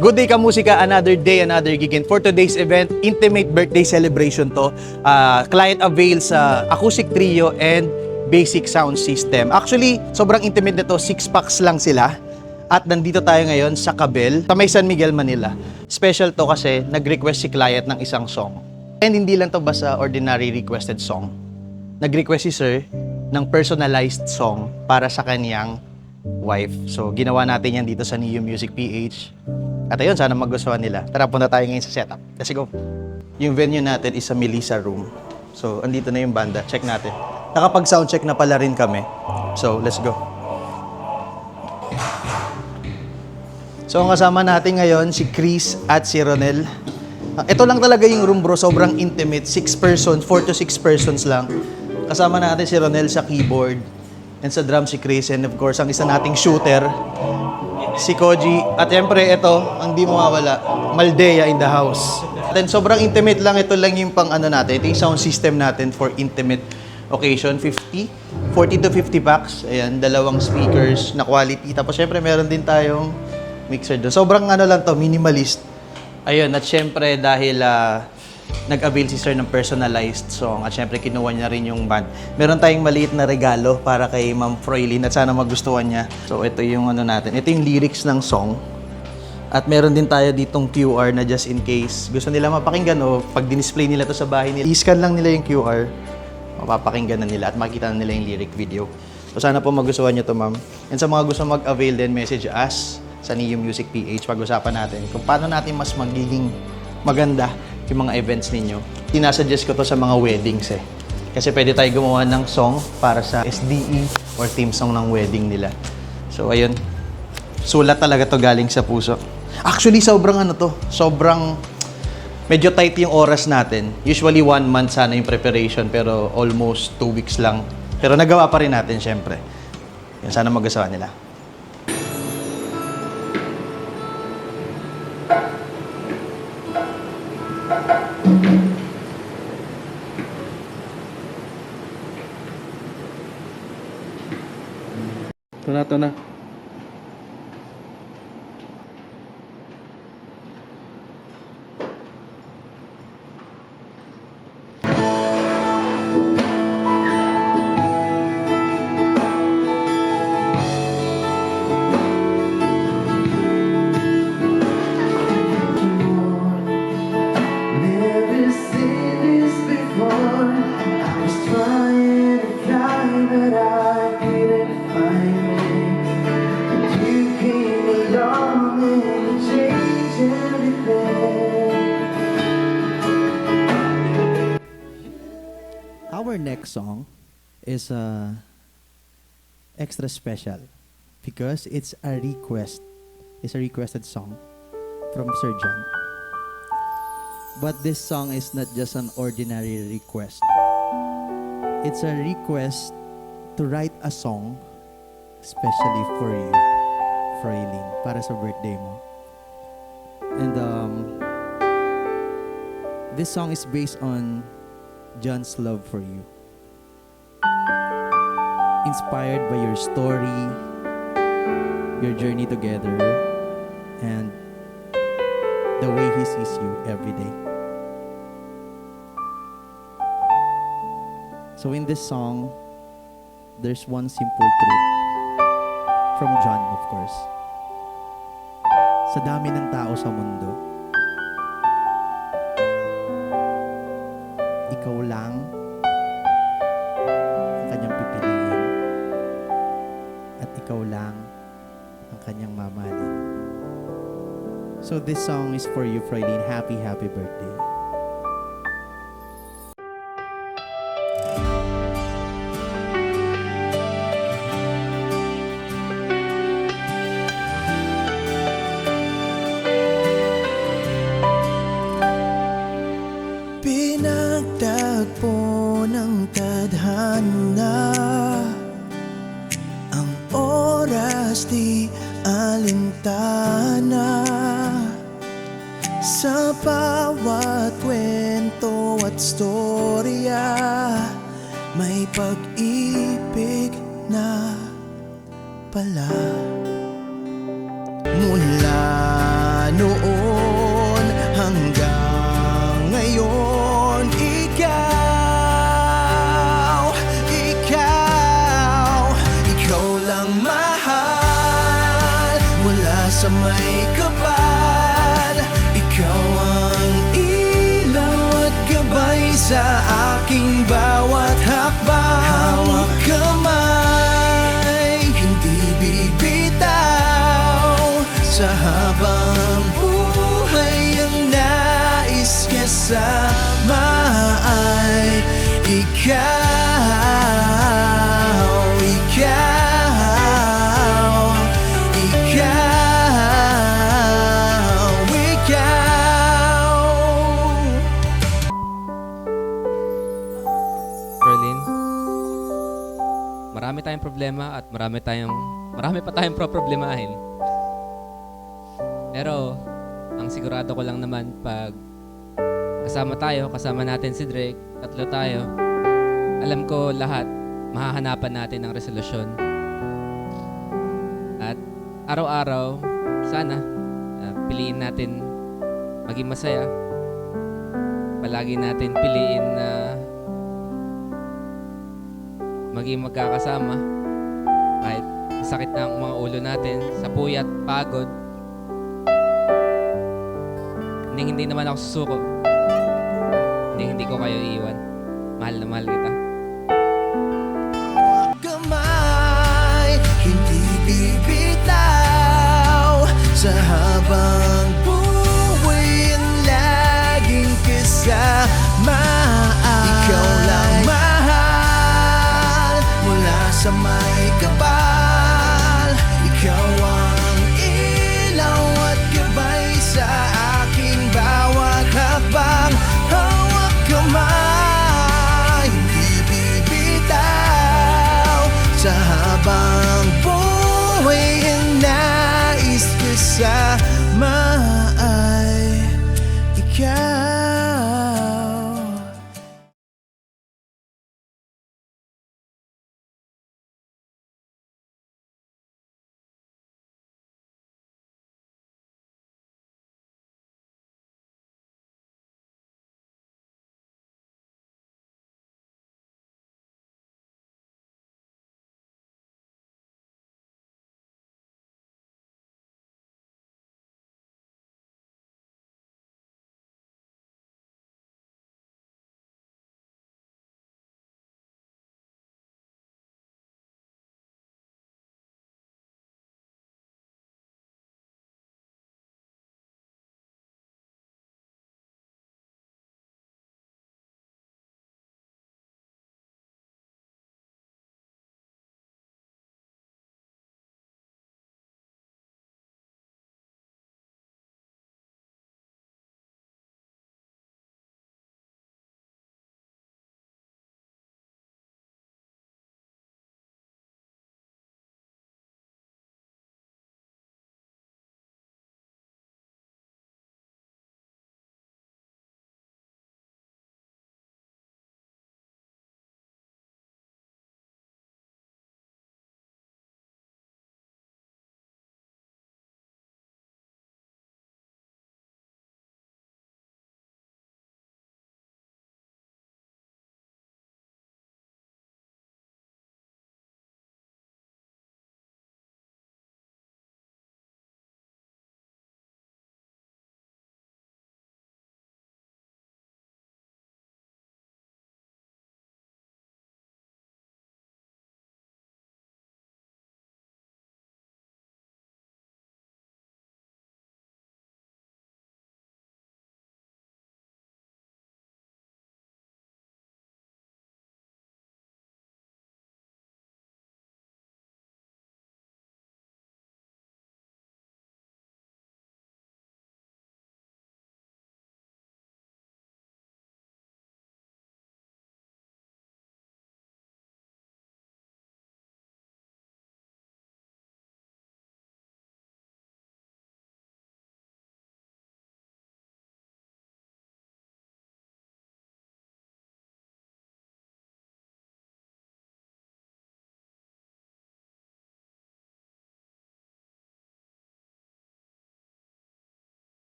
Good Day Kamusika, another day, another gig. And for today's event, intimate birthday celebration to. Client avails acoustic trio and basic sound system. Actually, sobrang intimate nito, 6 packs lang sila. At nandito tayo ngayon sa Cabel, sa may San Miguel, Manila. Special to kasi nag-request si client ng isang song. And hindi lang to basta ordinary requested song. Nag-request si sir ng personalized song para sa kanyang wife. So, ginawa natin yan dito sa Neo Music PH. At ayun, sana magustuhan nila. Tara, punta tayo ngayon sa setup. Let's go. Yung venue natin is sa Melissa Room. So, andito na yung banda. Check natin. Nakapag-soundcheck na pala rin kami. So, let's go. So, ang kasama natin ngayon, si Chris at si Ronel. Ito lang talaga yung room, bro. Sobrang intimate. 6 persons, 4 to 6 persons lang. Kasama natin si Ronel sa keyboard. And sa drum si Chris. And of course, ang isa nating shooter, si Koji. At syempre, ito, ang di mawawala, Maldea in the house. Then, sobrang intimate lang. Ito lang yung pang ano natin. Ito yung sound system natin for intimate occasion. 40 to 50 packs. Ayan, 2 speakers na quality. Tapos, syempre, meron din tayong mixer doon. Sobrang ano lang to, minimalist. Ayun, at syempre, dahil nag-avail si sir ng personalized song at syempre kinuha niya rin yung band. Meron tayong maliit na regalo para kay Ma'am Froylin at sana magustuhan niya. So ito yung ano natin. Ito yung lyrics ng song. At meron din tayo ditong QR na just in case gusto nila mapakinggan o pag dinisplay nila to sa bahay nila, i-scan lang nila yung QR. Mapapakinggan na nila at makita na nila yung lyric video. So sana po magustuhan niyo to, ma'am. And sa mga gusto mag-avail din, message us sa Neo Music PH. Pag-usapan natin kung paano natin mas magiging maganda yung mga events ninyo. Tinasuggest ko to sa mga weddings eh. Kasi pwede tayo gumawa ng song para sa SDE or theme song ng wedding nila. So ayun, sulat talaga to galing sa puso. Actually, sobrang ano to, sobrang medyo tight yung oras natin. Usually 1 month sana yung preparation pero almost 2 weeks lang. Pero nagawa pa rin natin syempre. Yan, sana magawa nila. Ito na. Our next song is extra special because it's a request. It's a requested song from Sir John. But this song is not just an ordinary request. It's a request to write a song especially for you, Froylin, para sa birthday mo. And this song is based on John's love for you. Inspired by your story, your journey together, and the way he sees you every day. So in this song, there's one simple truth from John, of course. Sa dami ng tao sa mundo, ikaw lang ang kanyang pipiliin at ikaw lang ang kanyang mamahalin. So this song is for you, Froylin. Happy birthday. Pinagtagpo ng tadhana, ang oras di alintana. Sa bawat kwento at storya, may pag-ibig na pala. Mula noon may kapal. Ikaw ang ilaw at gabay sa aking bawat hakbang. Hawak kamay, hindi bibitaw. Sa habang buhay ang nais kasama ay ikaw. Berlin, marami tayong problema at marami pa tayong problemahin. Pero, ang sigurado ko lang naman pag kasama natin si Drake, tatlo tayo, alam ko lahat, mahahanapan natin ng resolusyon. At araw-araw, sana, piliin natin maging masaya. Palagi natin piliin na maging magkakasama kahit masakit na ang mga ulo natin sa puyat, pagod. Hindi naman ako susuko. Hindi ko kayo iiwan. Mahal na mahal kita. Kamay, hindi bibitaw. Sa habang buhay ang laging kasama. Ikaw lang mahal, mula sa may kapal. Ikaw ang ilaw at gabay sa aking bawat hakbang. Hawak kamay, hindi bibitaw. Sa habang buhay ang nais kasama ay ikaw.